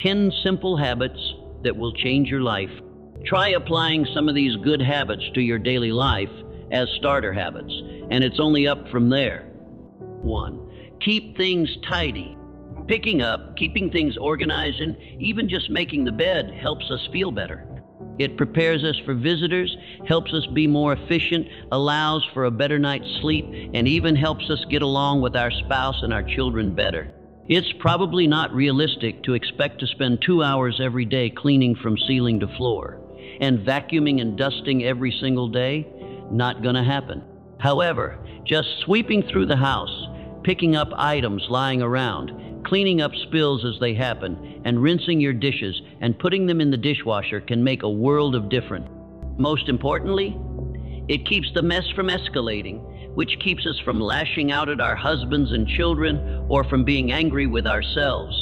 10 simple habits that will change your life. Try applying some of these good habits to your daily life as starter habits, and it's only up from there. 1. Keep things tidy. Picking up, keeping things organized, and even just making the bed helps us feel better. It prepares us for visitors, helps us be more efficient, allows for a better night's sleep, and even helps us get along with our spouse and our children better. It's probably not realistic to expect to spend 2 hours every day cleaning from ceiling to floor, and vacuuming and dusting every single day. Not gonna happen. However, just sweeping through the house, picking up items lying around, cleaning up spills as they happen, and rinsing your dishes and putting them in the dishwasher can make a world of difference. Most importantly, it keeps the mess from escalating, which keeps us from lashing out at our husbands and children or from being angry with ourselves.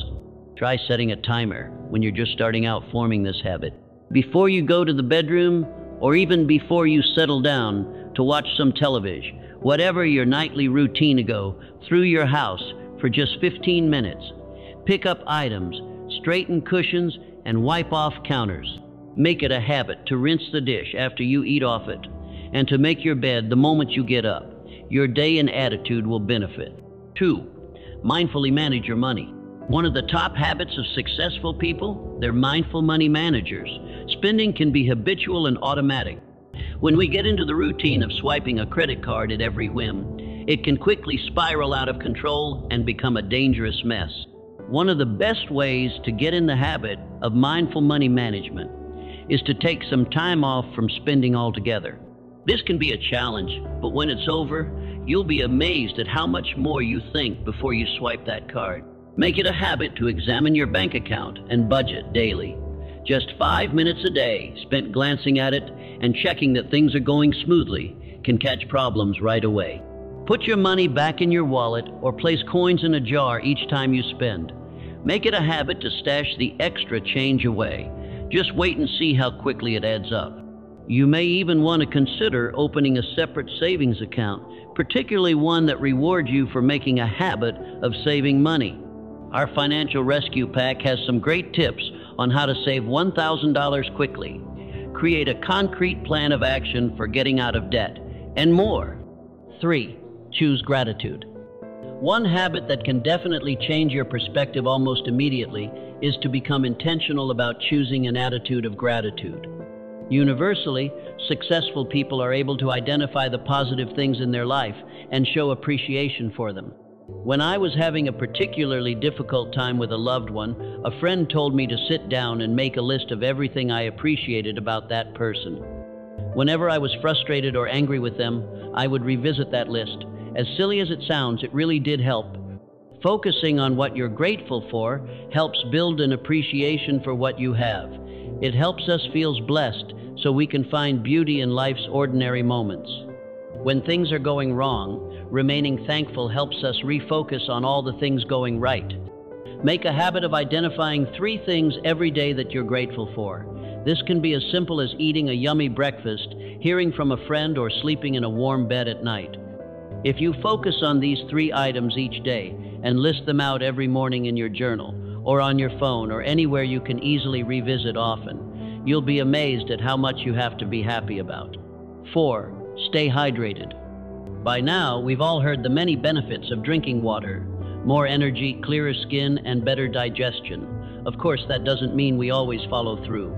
Try setting a timer when you're just starting out forming this habit. Before you go to the bedroom, or even before you settle down to watch some television, whatever your nightly routine to go through your house for just 15 minutes. Pick up items, straighten cushions, and wipe off counters. Make it a habit to rinse the dish after you eat off it, and to make your bed the moment you get up. Your day and attitude will benefit. 2. Mindfully manage your money. One of the top habits of successful people, they're mindful money managers. Spending can be habitual and automatic. When we get into the routine of swiping a credit card at every whim, it can quickly spiral out of control and become a dangerous mess. One of the best ways to get in the habit of mindful money management is to take some time off from spending altogether. This can be a challenge, but when it's over, you'll be amazed at how much more you think before you swipe that card. Make it a habit to examine your bank account and budget daily. Just 5 minutes a day spent glancing at it and checking that things are going smoothly can catch problems right away. Put your money back in your wallet or place coins in a jar each time you spend. Make it a habit to stash the extra change away. Just wait and see how quickly it adds up. You may even want to consider opening a separate savings account, particularly one that rewards you for making a habit of saving money. Our financial rescue pack has some great tips on how to save $1,000 quickly, create a concrete plan of action for getting out of debt, and more. 3. Choose gratitude. One habit that can definitely change your perspective almost immediately is to become intentional about choosing an attitude of gratitude. Universally, successful people are able to identify the positive things in their life and show appreciation for them. When I was having a particularly difficult time with a loved one, a friend told me to sit down and make a list of everything I appreciated about that person. Whenever I was frustrated or angry with them, I would revisit that list. As silly as it sounds, it really did help. Focusing on what you're grateful for helps build an appreciation for what you have. It helps us feel blessed so we can find beauty in life's ordinary moments. When things are going wrong, remaining thankful helps us refocus on all the things going right. Make a habit of identifying 3 things every day that you're grateful for. This can be as simple as eating a yummy breakfast, hearing from a friend, or sleeping in a warm bed at night. If you focus on these 3 items each day and list them out every morning in your journal, or on your phone, or anywhere you can easily revisit often, you'll be amazed at how much you have to be happy about. 4. Stay hydrated. By now, we've all heard the many benefits of drinking water: more energy, clearer skin, and better digestion. Of course, that doesn't mean we always follow through.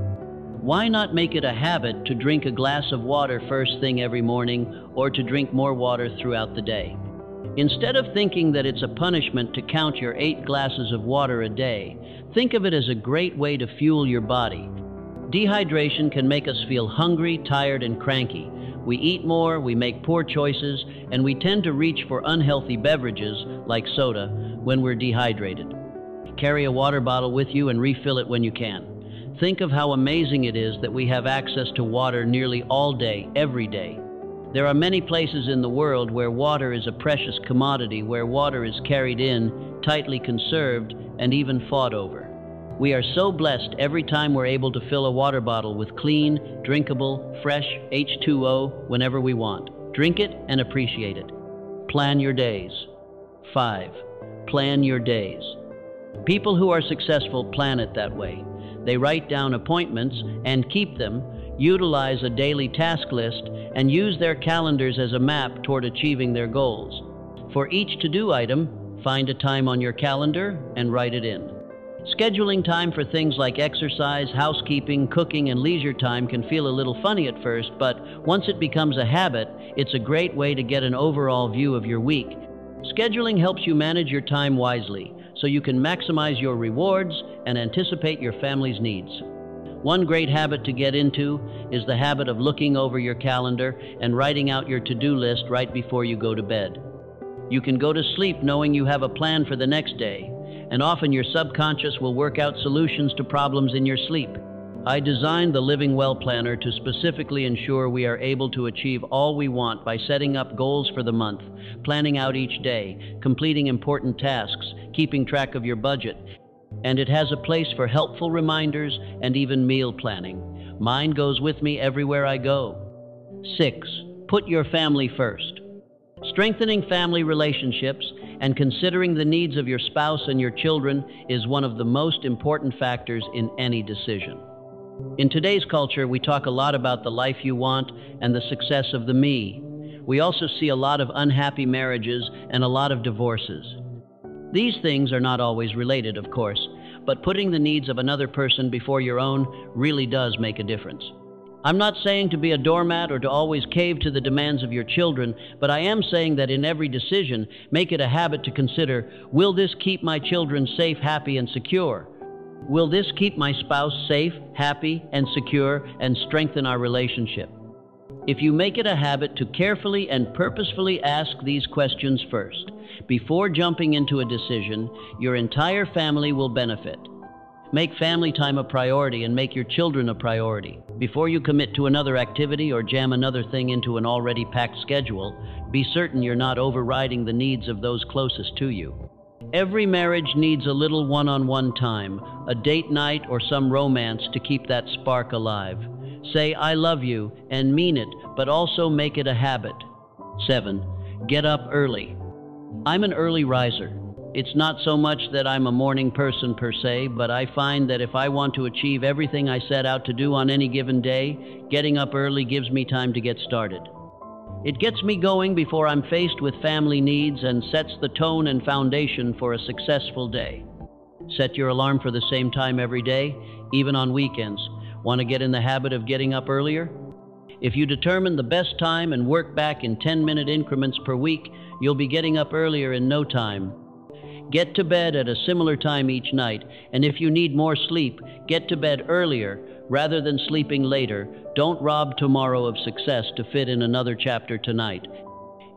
Why not make it a habit to drink a glass of water first thing every morning, or to drink more water throughout the day? Instead of thinking that it's a punishment to count your 8 glasses of water a day, think of it as a great way to fuel your body. Dehydration can make us feel hungry, tired, and cranky. We eat more, we make poor choices, and we tend to reach for unhealthy beverages like soda when we're dehydrated. Carry a water bottle with you and refill it when you can. Think of how amazing it is that we have access to water nearly all day, every day. There are many places in the world where water is a precious commodity, where water is carried in, tightly conserved, and even fought over. We are so blessed every time we're able to fill a water bottle with clean, drinkable, fresh H2O whenever we want. Drink it and appreciate it. Plan your days. 5. Plan your days. People who are successful plan it that way. They write down appointments and keep them, utilize a daily task list, and use their calendars as a map toward achieving their goals. For each to-do item, find a time on your calendar and write it in. Scheduling time for things like exercise, housekeeping, cooking, and leisure time can feel a little funny at first, but once it becomes a habit, it's a great way to get an overall view of your week. Scheduling helps you manage your time wisely, so you can maximize your rewards and anticipate your family's needs. One great habit to get into is the habit of looking over your calendar and writing out your to-do list right before you go to bed. You can go to sleep knowing you have a plan for the next day, and often your subconscious will work out solutions to problems in your sleep. I designed the Living Well Planner to specifically ensure we are able to achieve all we want by setting up goals for the month, planning out each day, completing important tasks, keeping track of your budget, and it has a place for helpful reminders and even meal planning. Mine goes with me everywhere I go. 6. Put your family first. Strengthening family relationships and considering the needs of your spouse and your children is one of the most important factors in any decision. In today's culture, we talk a lot about the life you want and the success of the me. We also see a lot of unhappy marriages and a lot of divorces. These things are not always related, of course, but putting the needs of another person before your own really does make a difference. I'm not saying to be a doormat or to always cave to the demands of your children, but I am saying that in every decision, make it a habit to consider, will this keep my children safe, happy, and secure? Will this keep my spouse safe, happy, and secure, and strengthen our relationship? If you make it a habit to carefully and purposefully ask these questions first, before jumping into a decision, your entire family will benefit. Make family time a priority and make your children a priority. Before you commit to another activity or jam another thing into an already packed schedule, be certain you're not overriding the needs of those closest to you. Every marriage needs a little one-on-one time, a date night or some romance to keep that spark alive. Say, I love you, and mean it, but also make it a habit. 7. Get up early. I'm an early riser. It's not so much that I'm a morning person per se, but I find that if I want to achieve everything I set out to do on any given day, getting up early gives me time to get started. It gets me going before I'm faced with family needs and sets the tone and foundation for a successful day. Set your alarm for the same time every day, even on weekends. Want to get in the habit of getting up earlier? If you determine the best time and work back in 10-minute increments per week, you'll be getting up earlier in no time. Get to bed at a similar time each night, and if you need more sleep, get to bed earlier rather than sleeping later. Don't rob tomorrow of success to fit in another chapter tonight.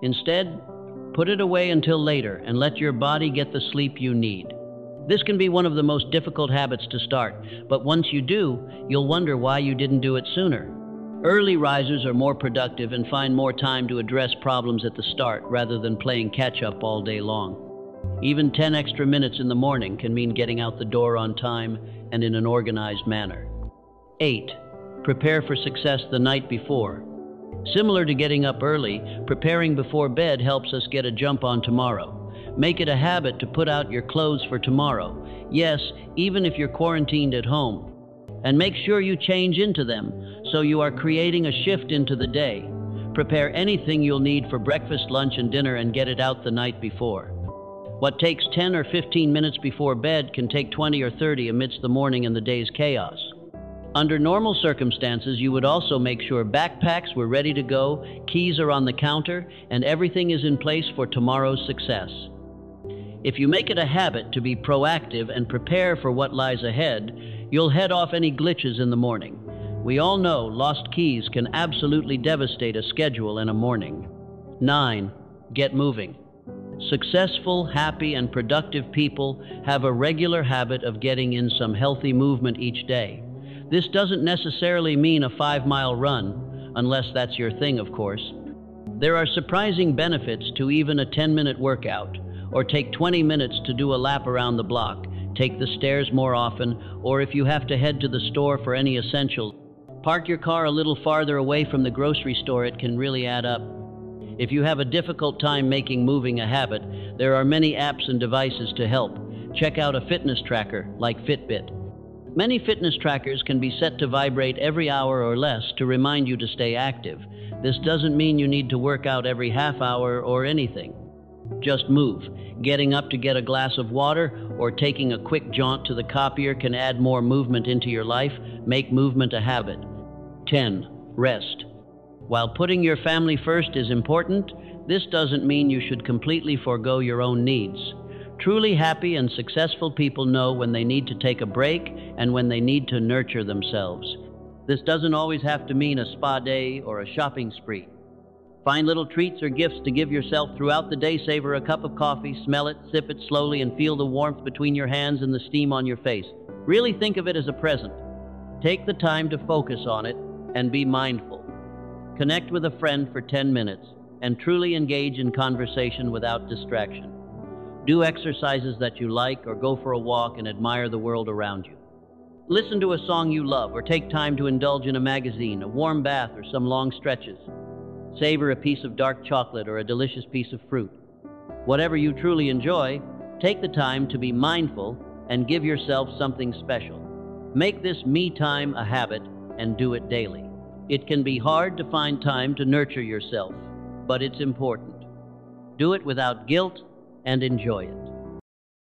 Instead, put it away until later and let your body get the sleep you need. This can be one of the most difficult habits to start, but once you do, you'll wonder why you didn't do it sooner. Early risers are more productive and find more time to address problems at the start rather than playing catch-up all day long. Even 10 extra minutes in the morning can mean getting out the door on time and in an organized manner. 8. Prepare for success the night before. Similar to getting up early, preparing before bed helps us get a jump on tomorrow. Make it a habit to put out your clothes for tomorrow. Yes, even if you're quarantined at home. And make sure you change into them, so you are creating a shift into the day. Prepare anything you'll need for breakfast, lunch, and dinner and get it out the night before. What takes 10 or 15 minutes before bed can take 20 or 30 amidst the morning and the day's chaos. Under normal circumstances, you would also make sure backpacks were ready to go, keys are on the counter, and everything is in place for tomorrow's success. If you make it a habit to be proactive and prepare for what lies ahead, you'll head off any glitches in the morning. We all know lost keys can absolutely devastate a schedule and a morning. 9. Get moving. Successful, happy, and productive people have a regular habit of getting in some healthy movement each day. This doesn't necessarily mean a 5-mile run, unless that's your thing, of course. There are surprising benefits to even a 10-minute workout, or take 20 minutes to do a lap around the block, take the stairs more often, or if you have to head to the store for any essentials, park your car a little farther away from the grocery store. It can really add up. If you have a difficult time making moving a habit, there are many apps and devices to help. Check out a fitness tracker like Fitbit. Many fitness trackers can be set to vibrate every hour or less to remind you to stay active. This doesn't mean you need to work out every half hour or anything. Just move. Getting up to get a glass of water or taking a quick jaunt to the copier can add more movement into your life. Make movement a habit. 10. Rest. While putting your family first is important, this doesn't mean you should completely forego your own needs. Truly happy and successful people know when they need to take a break and when they need to nurture themselves. This doesn't always have to mean a spa day or a shopping spree. Find little treats or gifts to give yourself throughout the day. Savor a cup of coffee, smell it, sip it slowly, and feel the warmth between your hands and the steam on your face. Really think of it as a present. Take the time to focus on it and be mindful. Connect with a friend for 10 minutes and truly engage in conversation without distraction. Do exercises that you like or go for a walk and admire the world around you. Listen to a song you love or take time to indulge in a magazine, a warm bath, or some long stretches. Savor a piece of dark chocolate or a delicious piece of fruit. Whatever you truly enjoy, take the time to be mindful and give yourself something special. Make this me time a habit and do it daily. It can be hard to find time to nurture yourself, but it's important. Do it without guilt and enjoy it.